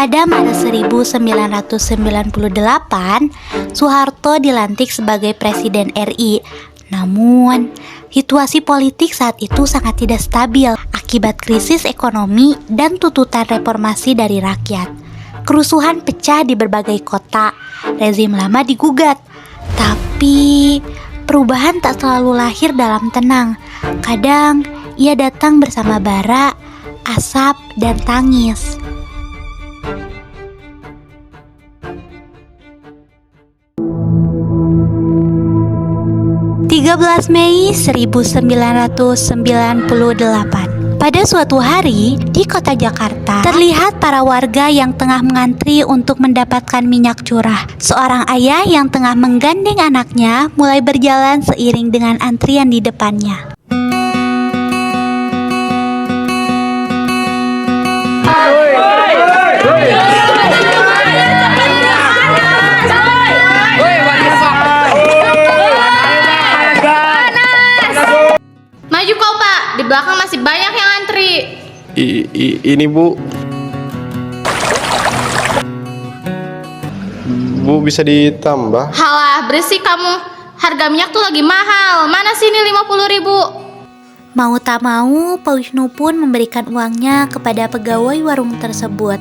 Pada Maret 1998, Soeharto dilantik sebagai Presiden RI. Namun, situasi politik saat itu sangat tidak stabil akibat krisis ekonomi dan tuntutan reformasi dari rakyat. Kerusuhan pecah di berbagai kota, rezim lama digugat. Tapi, perubahan tak selalu lahir dalam tenang. Kadang, ia datang bersama bara, asap, dan tangis. 13 Mei 1998. Pada suatu hari di kota Jakarta, terlihat para warga yang tengah mengantri untuk mendapatkan minyak curah. Seorang ayah yang tengah menggandeng anaknya mulai berjalan seiring dengan antrian di depannya. Maju kau, Pak. Di belakang masih banyak yang antri. Ini Bu. Bu bisa ditambah? Halah, berisik kamu. Harga minyak tuh lagi mahal. Mana sini 50.000? Mau tak mau, Pak Wisnu pun memberikan uangnya kepada pegawai warung tersebut.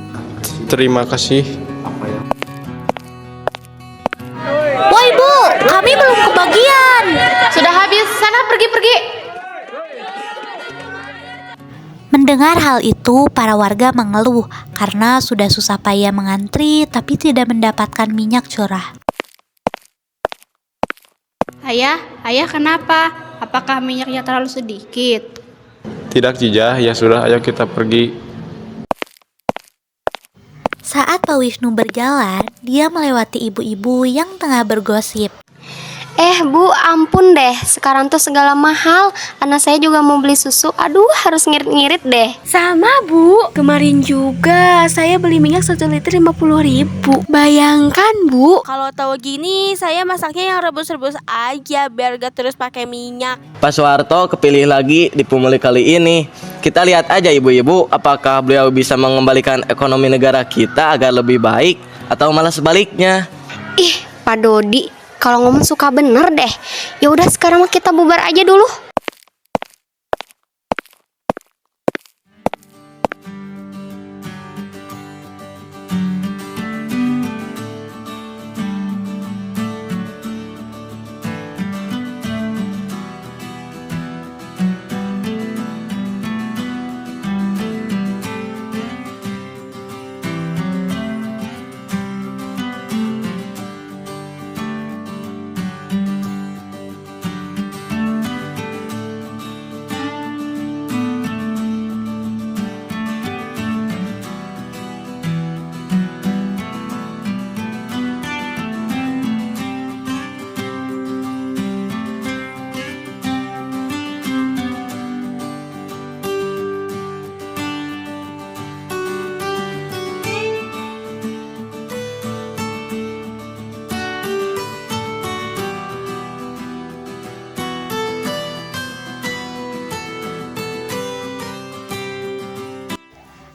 Terima kasih. Woi Bu, kami belum kebagian. Sudah habis, sana pergi. Mendengar hal itu, para warga mengeluh karena sudah susah payah mengantri tapi tidak mendapatkan minyak curah. Ayah kenapa? Apakah minyaknya terlalu sedikit? Tidak, Cijah. Ya sudah, ayo kita pergi. Saat Pak Wisnu berjalan, dia melewati ibu-ibu yang tengah bergosip. Bu, ampun deh, sekarang tuh segala mahal. Anak saya juga mau beli susu, aduh harus ngirit-ngirit deh. Sama Bu, kemarin juga saya beli minyak 1 liter 50.000. Bayangkan Bu, kalau tahu gini saya masaknya yang rebus-rebus aja biar gak terus pakai minyak. Pak Soeharto kepilih lagi di pemilih kali ini. Kita lihat aja ibu-ibu, apakah beliau bisa mengembalikan ekonomi negara kita agar lebih baik atau malah sebaliknya. Ih, Pak Dodi, kalau ngomong suka bener deh. Ya udah sekarang mah kita bubar aja dulu.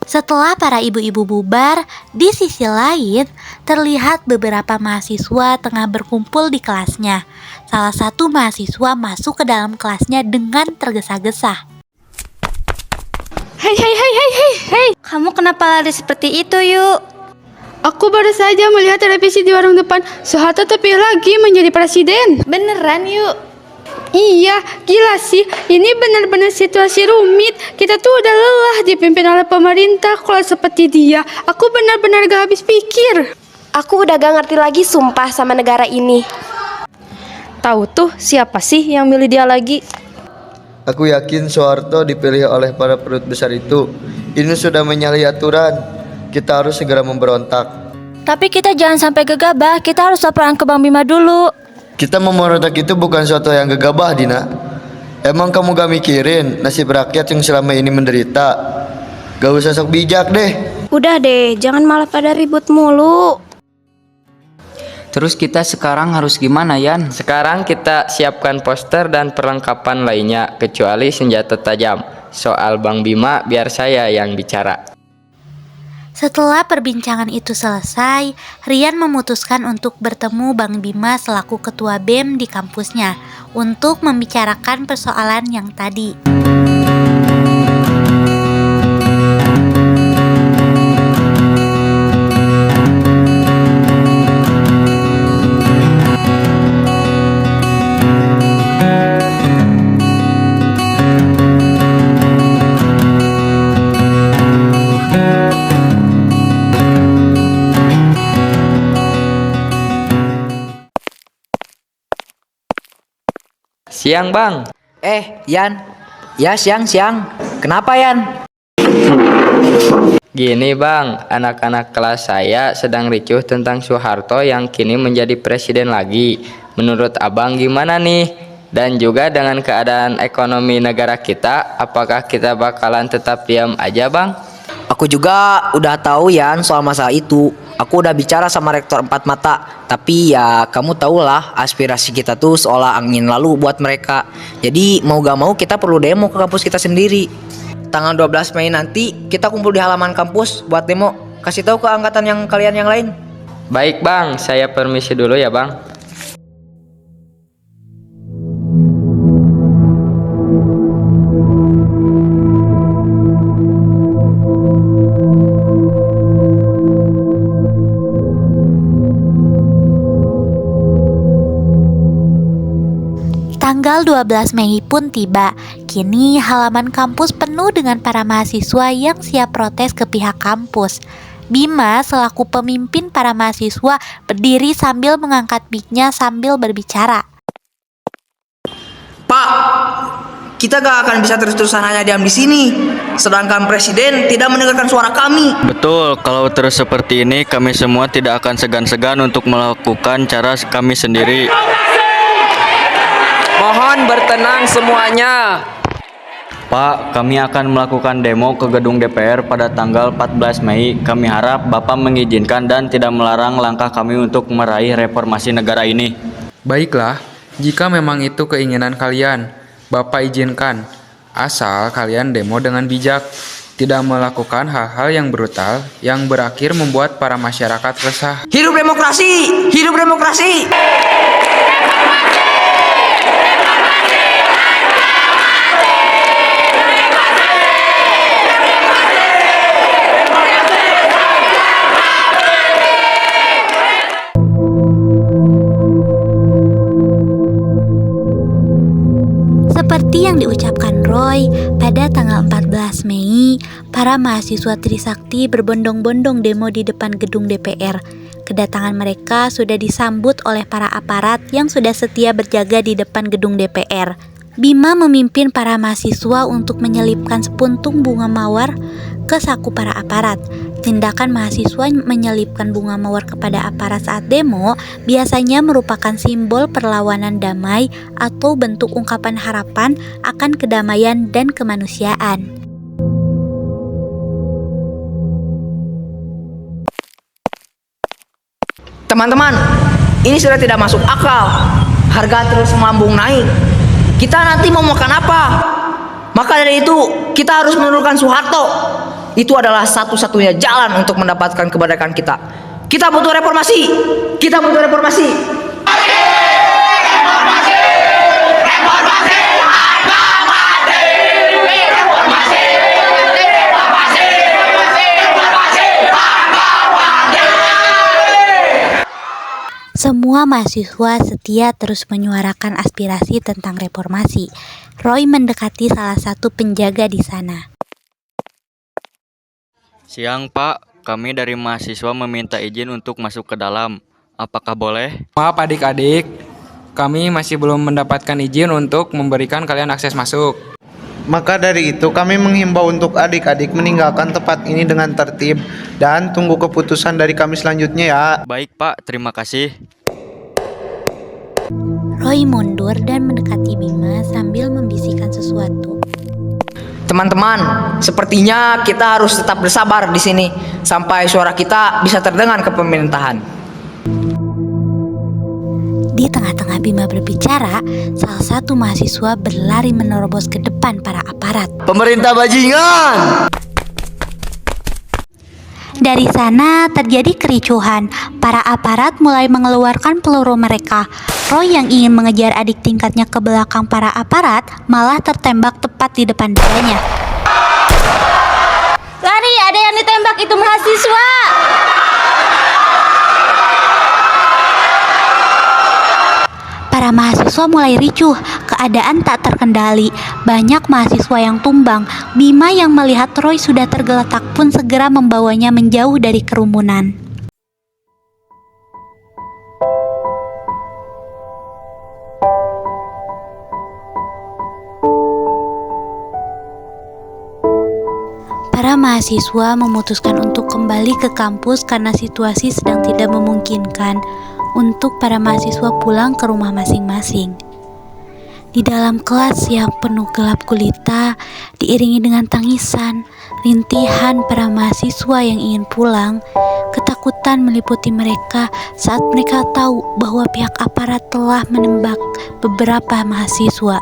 Setelah para ibu-ibu bubar, di sisi lain terlihat beberapa mahasiswa tengah berkumpul di kelasnya. Salah satu mahasiswa masuk ke dalam kelasnya dengan tergesa-gesa. Hei, kamu kenapa lari seperti itu yuk? Aku baru saja melihat televisi di warung depan. Soeharto terpilih lagi menjadi presiden. Beneran yuk? Iya, gila sih. Ini benar-benar situasi rumit. Kita tuh udah lelah dipimpin oleh pemerintah. Kalau seperti dia, aku benar-benar gak habis pikir. Aku udah gak ngerti lagi sumpah sama negara ini. Tahu tuh siapa sih yang milih dia lagi? Aku yakin Soeharto dipilih oleh para perut besar itu. Ini sudah menyalahi aturan. Kita harus segera memberontak. Tapi kita jangan sampai gegabah. Kita harus laporan ke Bang Bima dulu. Kita memberontak itu bukan suatu yang gegabah, Dina. Emang kamu gak mikirin nasib rakyat yang selama ini menderita? Gak usah sok bijak deh. Udah deh, jangan malah pada ribut mulu. Terus kita sekarang harus gimana, Yan? Sekarang kita siapkan poster dan perlengkapan lainnya kecuali senjata tajam. Soal Bang Bima biar saya yang bicara. Setelah perbincangan itu selesai, Rian memutuskan untuk bertemu Bang Bima selaku ketua BEM di kampusnya untuk membicarakan persoalan yang tadi. Siang bang. Yan. Ya siang. Kenapa Yan? Gini bang, anak-anak kelas saya sedang ricuh tentang Soeharto yang kini menjadi presiden lagi. Menurut abang gimana nih? Dan juga dengan keadaan ekonomi negara kita, apakah kita bakalan tetap diam aja bang? Aku juga udah tahu Yan soal masalah itu. Aku udah bicara sama rektor 4 mata. Tapi ya kamu tahulah aspirasi kita tuh seolah angin lalu buat mereka. Jadi mau gak mau kita perlu demo ke kampus kita sendiri. Tanggal 12 Mei nanti kita kumpul di halaman kampus buat demo. Kasih tahu ke angkatan kalian yang lain. Baik bang, saya permisi dulu ya bang. Tanggal 12 Mei pun tiba. Kini halaman kampus penuh dengan para mahasiswa yang siap protes ke pihak kampus. Bima selaku pemimpin para mahasiswa berdiri sambil mengangkat mic-nya sambil berbicara. Pak, kita gak akan bisa terus-terusan hanya diam di sini. Sedangkan presiden tidak mendengarkan suara kami. Betul, kalau terus seperti ini kami semua tidak akan segan-segan untuk melakukan cara kami sendiri. Mohon bertenang semuanya. Pak, kami akan melakukan demo ke gedung DPR pada tanggal 14 Mei. Kami harap Bapak mengizinkan dan tidak melarang langkah kami untuk meraih reformasi negara ini. Baiklah, jika memang itu keinginan kalian, Bapak izinkan. Asal kalian demo dengan bijak, tidak melakukan hal-hal yang brutal yang berakhir membuat para masyarakat resah. Hidup demokrasi! Hidup demokrasi! Seperti yang diucapkan Roy, pada tanggal 14 Mei, para mahasiswa Trisakti berbondong-bondong demo di depan gedung DPR. Kedatangan mereka sudah disambut oleh para aparat yang sudah setia berjaga di depan gedung DPR. Bima memimpin para mahasiswa untuk menyelipkan sepuntung bunga mawar ke saku para aparat. Tindakan mahasiswa menyelipkan bunga mawar kepada aparat saat demo biasanya merupakan simbol perlawanan damai atau bentuk ungkapan harapan akan kedamaian dan kemanusiaan. Teman-teman, ini sudah tidak masuk akal. Harga terus melambung naik. Kita nanti mau makan apa? Maka dari itu, kita harus menurunkan Soeharto. Itu adalah satu-satunya jalan untuk mendapatkan kemerdekaan kita. Kita butuh reformasi. Kita butuh reformasi. Semua mahasiswa setia terus menyuarakan aspirasi tentang reformasi. Roy mendekati salah satu penjaga di sana. Siang Pak, kami dari mahasiswa meminta izin untuk masuk ke dalam. Apakah boleh? Maaf adik-adik, kami masih belum mendapatkan izin untuk memberikan kalian akses masuk. Maka dari itu kami menghimbau untuk adik-adik meninggalkan tempat ini dengan tertib dan tunggu keputusan dari kami selanjutnya ya. Baik Pak, terima kasih. Roy mundur dan mendekati Bima sambil membisikkan sesuatu. Teman-teman, sepertinya kita harus tetap bersabar di sini sampai suara kita bisa terdengar ke pemerintahan. Di tengah-tengah Bima berbicara, salah satu mahasiswa berlari menerobos ke depan para aparat. Pemerintah bajingan! Dari sana terjadi kericuhan. Para aparat mulai mengeluarkan peluru mereka. Roy yang ingin mengejar adik tingkatnya ke belakang para aparat malah tertembak tepat di depan dadanya. Lari, ada yang ditembak, itu mahasiswa. Para mahasiswa mulai ricuh, keadaan tak terkendali. Banyak mahasiswa yang tumbang. Bima yang melihat Roy sudah tergeletak pun segera membawanya menjauh dari kerumunan. Para mahasiswa memutuskan untuk kembali ke kampus karena situasi sedang tidak memungkinkan untuk para mahasiswa pulang ke rumah masing-masing. Di dalam kelas yang penuh gelap gulita, diiringi dengan tangisan, rintihan para mahasiswa yang ingin pulang, ketakutan meliputi mereka saat mereka tahu bahwa pihak aparat telah menembak beberapa mahasiswa.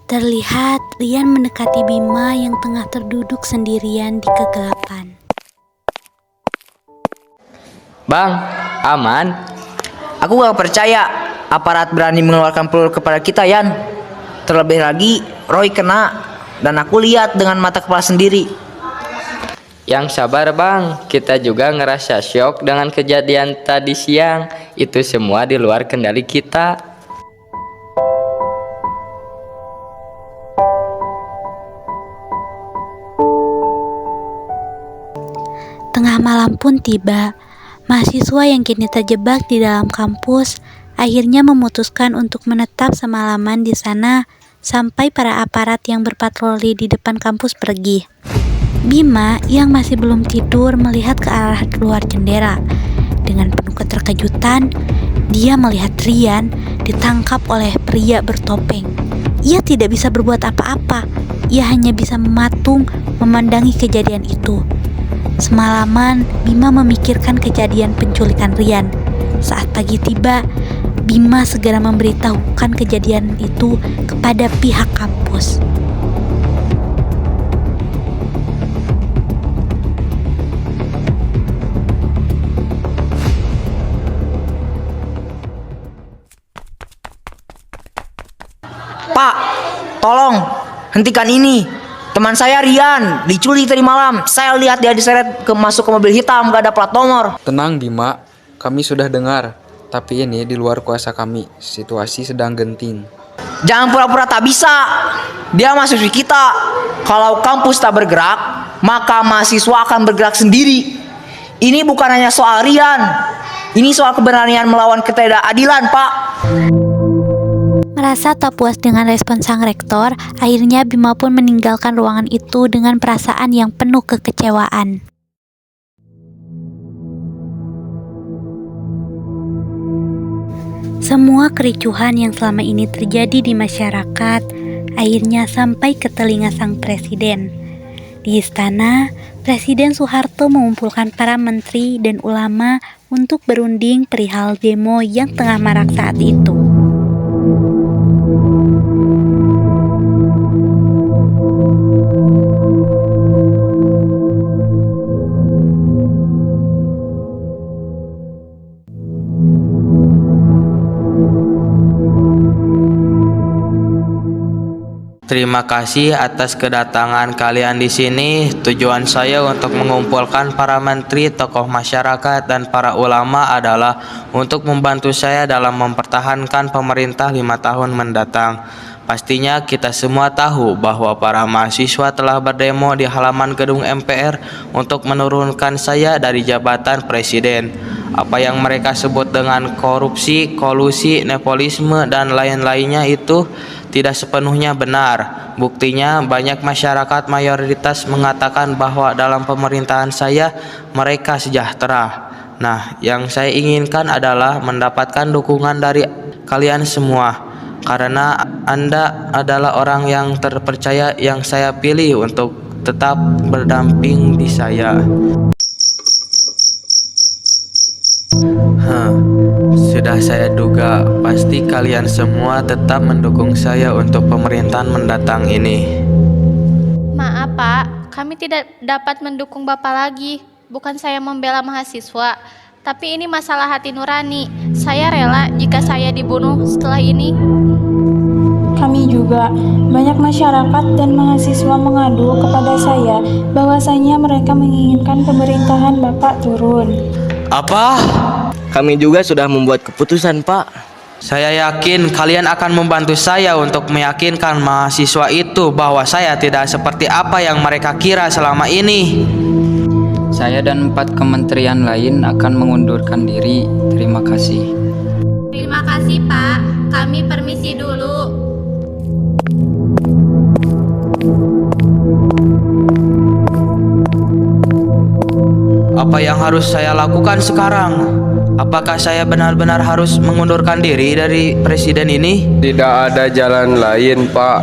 Terlihat Rian mendekati Bima yang tengah terduduk sendirian di kegelapan. Bang, aman? Aku gak percaya aparat berani mengeluarkan peluru kepada kita, Yan. Terlebih lagi Roy kena, dan aku lihat dengan mata kepala sendiri. Yang sabar bang, kita juga ngerasa syok dengan kejadian tadi siang. Itu semua di luar kendali kita. Tengah malam pun tiba. Mahasiswa yang kini terjebak di dalam kampus akhirnya memutuskan untuk menetap semalaman di sana sampai para aparat yang berpatroli di depan kampus pergi. Bima yang masih belum tidur melihat ke arah luar jendela. Dengan penuh keterkejutan, dia melihat Rian ditangkap oleh pria bertopeng. Ia tidak bisa berbuat apa-apa. Ia hanya bisa mematung memandangi kejadian itu. Semalaman, Bima memikirkan kejadian penculikan Rian. Saat pagi tiba, Bima segera memberitahukan kejadian itu kepada pihak kampus. Pak, tolong hentikan ini. Teman saya Rian diculik tadi malam. Saya lihat dia diseret masuk ke mobil hitam, gak ada plat nomor. Tenang Bima, kami sudah dengar. Tapi ini di luar kuasa kami. Situasi sedang genting. Jangan pura-pura tak bisa. Dia mahasiswa kita. Kalau kampus tak bergerak, maka mahasiswa akan bergerak sendiri. Ini bukan hanya soal Rian. Ini soal keberanian melawan ketidakadilan, Pak. Merasa tak puas dengan respon sang rektor, akhirnya Bima pun meninggalkan ruangan itu dengan perasaan yang penuh kekecewaan. Semua kericuhan yang selama ini terjadi di masyarakat akhirnya sampai ke telinga sang presiden. Di istana, Presiden Soeharto mengumpulkan para menteri dan ulama untuk berunding perihal demo yang tengah marak saat itu. Terima kasih atas kedatangan kalian di sini. Tujuan saya untuk mengumpulkan para menteri, tokoh masyarakat, dan para ulama adalah untuk membantu saya dalam mempertahankan pemerintah 5 tahun mendatang. Pastinya kita semua tahu bahwa para mahasiswa telah berdemo di halaman gedung MPR untuk menurunkan saya dari jabatan presiden. Apa yang mereka sebut dengan korupsi, kolusi, nepotisme, dan lain-lainnya itu tidak sepenuhnya benar. Buktinya banyak masyarakat mayoritas mengatakan bahwa dalam pemerintahan saya mereka sejahtera. Nah, yang saya inginkan adalah mendapatkan dukungan dari kalian semua. Karena Anda adalah orang yang terpercaya yang saya pilih untuk tetap berdamping di saya. Sudah saya duga, pasti kalian semua tetap mendukung saya untuk pemerintahan mendatang ini. Maaf Pak, kami tidak dapat mendukung Bapak lagi. Bukan saya membela mahasiswa, tapi ini masalah hati nurani. Saya rela jika saya dibunuh setelah ini. Kami juga, banyak masyarakat dan mahasiswa mengadu kepada saya bahwasanya mereka menginginkan pemerintahan Bapak turun. Apa? Kami juga sudah membuat keputusan, Pak. Saya yakin kalian akan membantu saya untuk meyakinkan mahasiswa itu bahwa saya tidak seperti apa yang mereka kira selama ini. Saya dan 4 kementerian lain akan mengundurkan diri. Terima kasih. Terima kasih, Pak. Kami permisi dulu. Apa yang harus saya lakukan sekarang? Apakah saya benar-benar harus mengundurkan diri dari presiden ini? Tidak ada jalan lain, Pak.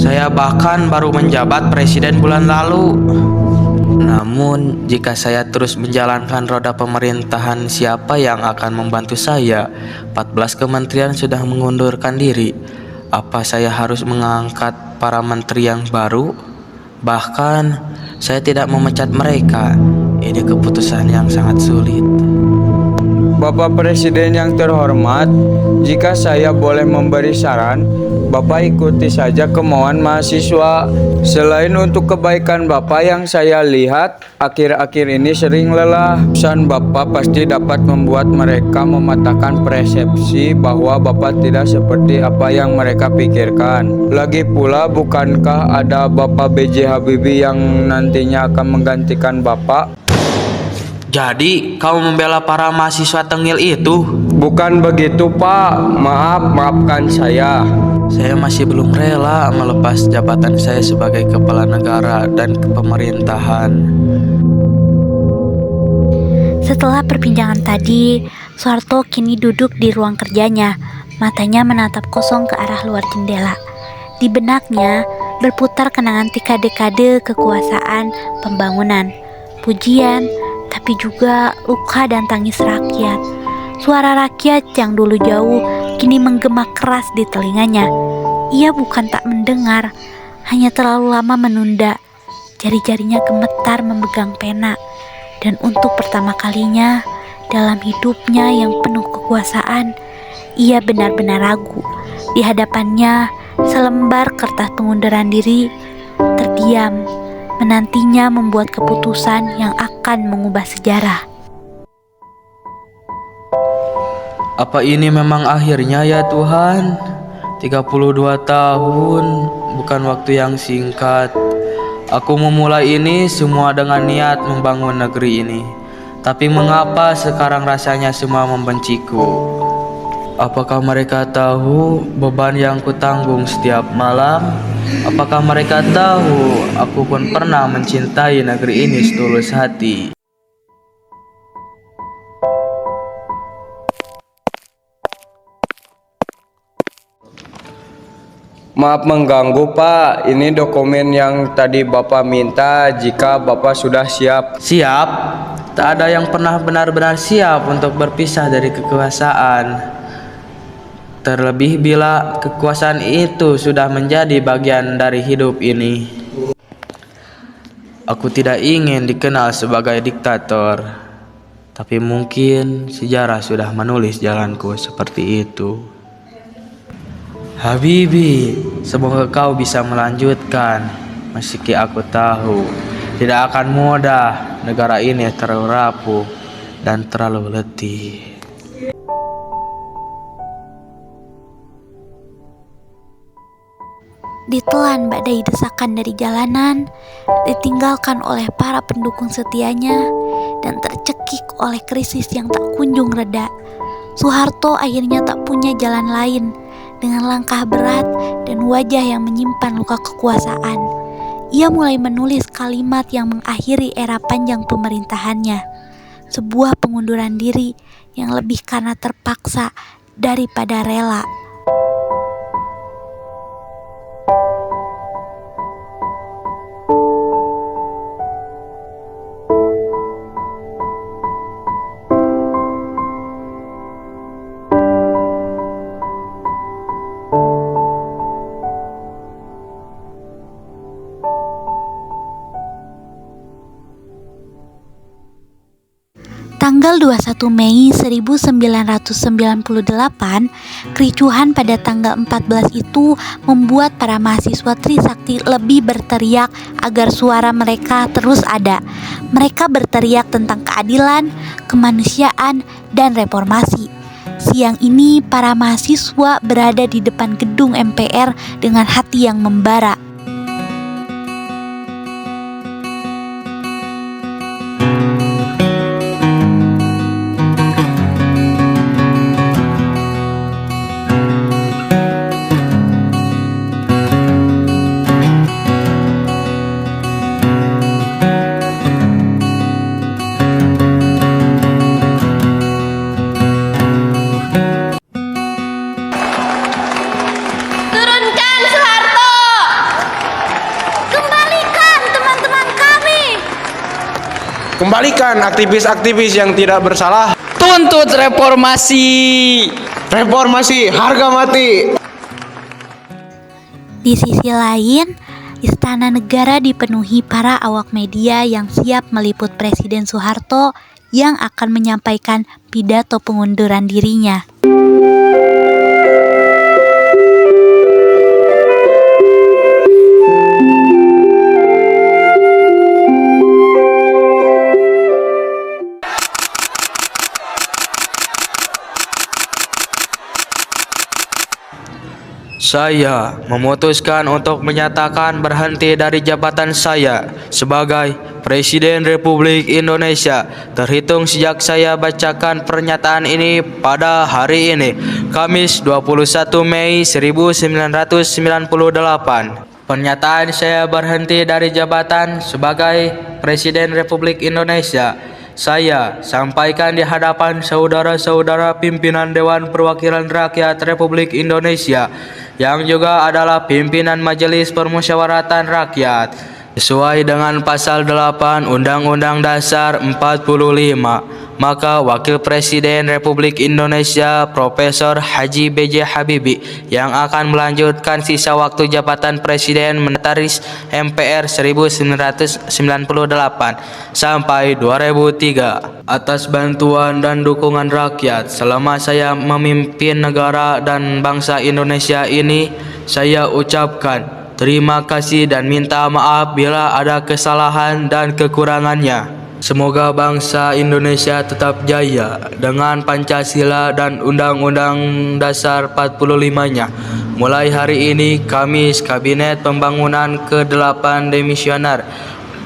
Saya bahkan baru menjabat presiden bulan lalu. Namun, jika saya terus menjalankan roda pemerintahan, siapa yang akan membantu saya? 14 kementerian sudah mengundurkan diri. Apa saya harus mengangkat para menteri yang baru? Bahkan, saya tidak memecat mereka. Ini keputusan yang sangat sulit. Bapak Presiden yang terhormat, jika saya boleh memberi saran, Bapak ikuti saja kemauan mahasiswa. Selain untuk kebaikan Bapak yang saya lihat, akhir-akhir ini sering lelah. Pesan Bapak pasti dapat membuat mereka mematahkan persepsi bahwa Bapak tidak seperti apa yang mereka pikirkan. Lagi pula, bukankah ada Bapak B.J. Habibie yang nantinya akan menggantikan Bapak? Jadi, kau membela para mahasiswa tengil itu? Bukan begitu, Pak. Maafkan saya. Saya masih belum rela melepas jabatan saya sebagai kepala negara dan pemerintahan. Setelah perbincangan tadi, Soeharto kini duduk di ruang kerjanya, matanya menatap kosong ke arah luar jendela. Di benaknya berputar kenangan dekade-dekade kekuasaan pembangunan, pujian, tapi juga luka dan tangis rakyat. Suara rakyat yang dulu jauh kini menggema keras di telinganya. Ia bukan tak mendengar, hanya terlalu lama menunda. Jari-jarinya gemetar memegang pena, dan untuk pertama kalinya dalam hidupnya yang penuh kekuasaan, ia benar-benar ragu. Di hadapannya selembar kertas pengunduran diri terdiam, menantinya membuat keputusan yang akan mengubah sejarah. Apa ini memang akhirnya ya Tuhan? 32 tahun, bukan waktu yang singkat. Aku memulai ini semua dengan niat membangun negeri ini. Tapi mengapa sekarang rasanya semua membenciku? Apakah mereka tahu beban yang kutanggung setiap malam? Apakah mereka tahu aku pun pernah mencintai negeri ini setulus hati? Maaf mengganggu, Pak. Ini dokumen yang tadi Bapak minta. Jika Bapak sudah siap. Siap? Tak ada yang pernah benar-benar siap untuk berpisah dari kekuasaan. Terlebih bila kekuasaan itu sudah menjadi bagian dari hidup ini. Aku tidak ingin dikenal sebagai diktator, tapi mungkin sejarah sudah menulis jalanku seperti itu. Habibi, semoga kau bisa melanjutkan, meski aku tahu tidak akan mudah. Negara ini terlalu rapuh dan terlalu letih. Ditelan badai desakan dari jalanan, ditinggalkan oleh para pendukung setianya, dan tercekik oleh krisis yang tak kunjung reda. Soeharto akhirnya tak punya jalan lain. Dengan langkah berat dan wajah yang menyimpan luka kekuasaan, ia mulai menulis kalimat yang mengakhiri era panjang pemerintahannya. Sebuah pengunduran diri yang lebih karena terpaksa daripada rela. Tanggal 21 Mei 1998, kericuhan pada tanggal 14 itu membuat para mahasiswa Trisakti lebih berteriak agar suara mereka terus ada. Mereka berteriak tentang keadilan, kemanusiaan, dan reformasi. Siang ini, para mahasiswa berada di depan gedung MPR dengan hati yang membara. Turunkan Soeharto! Kembalikan teman-teman kami! Kembalikan aktivis-aktivis yang tidak bersalah. Tuntut reformasi! Reformasi harga mati! Di sisi lain, Istana Negara dipenuhi para awak media yang siap meliput Presiden Soeharto yang akan menyampaikan pidato pengunduran dirinya. Saya memutuskan untuk menyatakan berhenti dari jabatan saya sebagai Presiden Republik Indonesia terhitung sejak saya bacakan pernyataan ini pada hari ini, Kamis 21 Mei 1998. Pernyataan saya berhenti dari jabatan sebagai Presiden Republik Indonesia saya sampaikan di hadapan saudara-saudara pimpinan Dewan Perwakilan Rakyat Republik Indonesia yang juga adalah pimpinan Majelis Permusyawaratan Rakyat sesuai dengan pasal 8 Undang-Undang Dasar 45. Maka Wakil Presiden Republik Indonesia Profesor Haji B.J. Habibie yang akan melanjutkan sisa waktu jabatan Presiden Menetaris MPR 1998 sampai 2003 atas bantuan dan dukungan rakyat selama saya memimpin negara dan bangsa Indonesia ini. Saya ucapkan terima kasih dan minta maaf bila ada kesalahan dan kekurangannya. Semoga bangsa Indonesia tetap jaya dengan Pancasila dan Undang-Undang Dasar 45-nya. Mulai hari ini, Kamis Kabinet Pembangunan ke-8 demisioner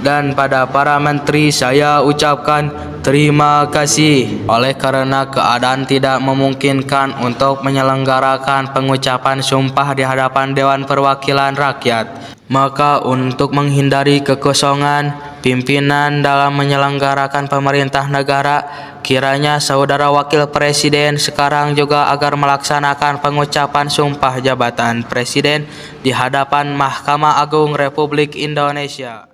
dan pada para menteri saya ucapkan terima kasih. Oleh karena keadaan tidak memungkinkan untuk menyelenggarakan pengucapan sumpah di hadapan Dewan Perwakilan Rakyat, maka untuk menghindari kekosongan pimpinan dalam menyelenggarakan pemerintah negara, kiranya Saudara Wakil Presiden sekarang juga agar melaksanakan pengucapan sumpah jabatan Presiden di hadapan Mahkamah Agung Republik Indonesia.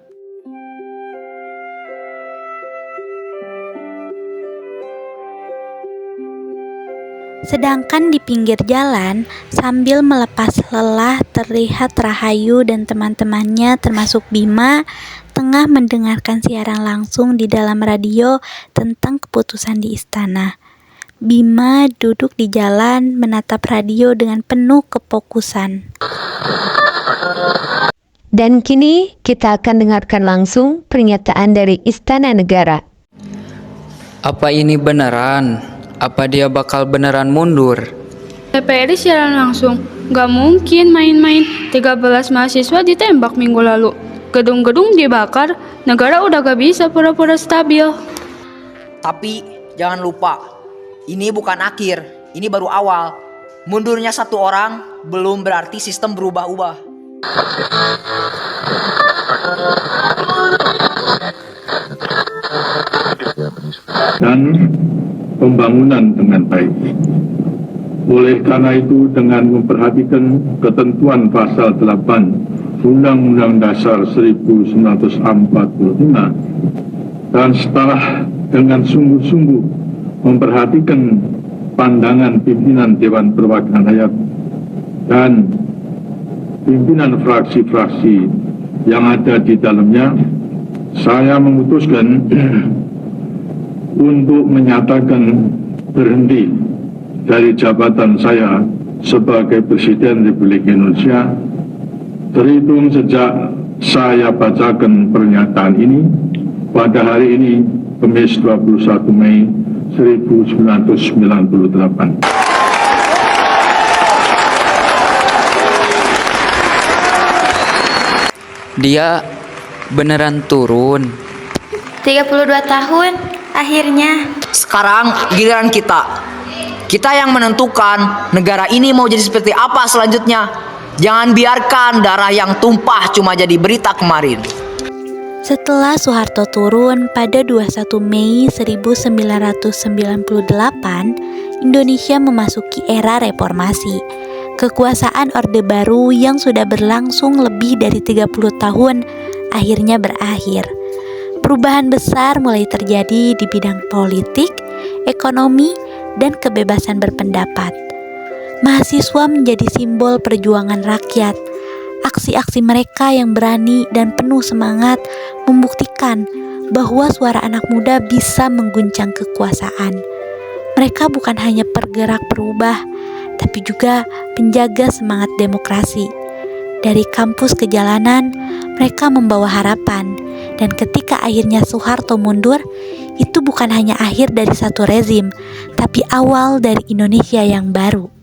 Sedangkan di pinggir jalan, sambil melepas lelah, terlihat Rahayu dan teman-temannya termasuk Bima tengah mendengarkan siaran langsung di dalam radio tentang keputusan di istana. Bima duduk di jalan menatap radio dengan penuh kefokusan. Dan kini kita akan dengarkan langsung pernyataan dari Istana Negara. Apa ini beneran? Apa dia bakal beneran mundur? DPR siaran langsung. Gak mungkin main-main. 13 mahasiswa ditembak minggu lalu. Gedung-gedung dibakar. Negara udah gak bisa pura-pura stabil. Tapi jangan lupa, ini bukan akhir, ini baru awal. Mundurnya satu orang belum berarti sistem berubah-ubah. Dan pembangunan dengan baik. Oleh karena itu, dengan memperhatikan ketentuan pasal 8 Undang-Undang Dasar 1945 dan setelah dengan sungguh-sungguh memperhatikan pandangan pimpinan Dewan Perwakilan Rakyat dan pimpinan fraksi-fraksi yang ada di dalamnya, saya memutuskan untuk menyatakan berhenti dari jabatan saya sebagai Presiden Republik Indonesia terhitung sejak saya bacakan pernyataan ini pada hari ini, Kamis 21 Mei 1998. Dia beneran turun. 32 tahun, akhirnya. Sekarang giliran kita. Kita yang menentukan negara ini mau jadi seperti apa selanjutnya. Jangan biarkan darah yang tumpah cuma jadi berita kemarin. Setelah Soeharto turun pada 21 Mei 1998, Indonesia memasuki era reformasi. Kekuasaan Orde Baru yang sudah berlangsung lebih dari 30 tahun akhirnya berakhir. Perubahan besar mulai terjadi di bidang politik, ekonomi, dan kebebasan berpendapat. Mahasiswa menjadi simbol perjuangan rakyat. Aksi-aksi mereka yang berani dan penuh semangat membuktikan bahwa suara anak muda bisa mengguncang kekuasaan. Mereka bukan hanya pergerak berubah, tapi juga penjaga semangat demokrasi. Dari kampus ke jalanan, mereka membawa harapan. Dan ketika akhirnya Soeharto mundur, itu bukan hanya akhir dari satu rezim, tapi awal dari Indonesia yang baru.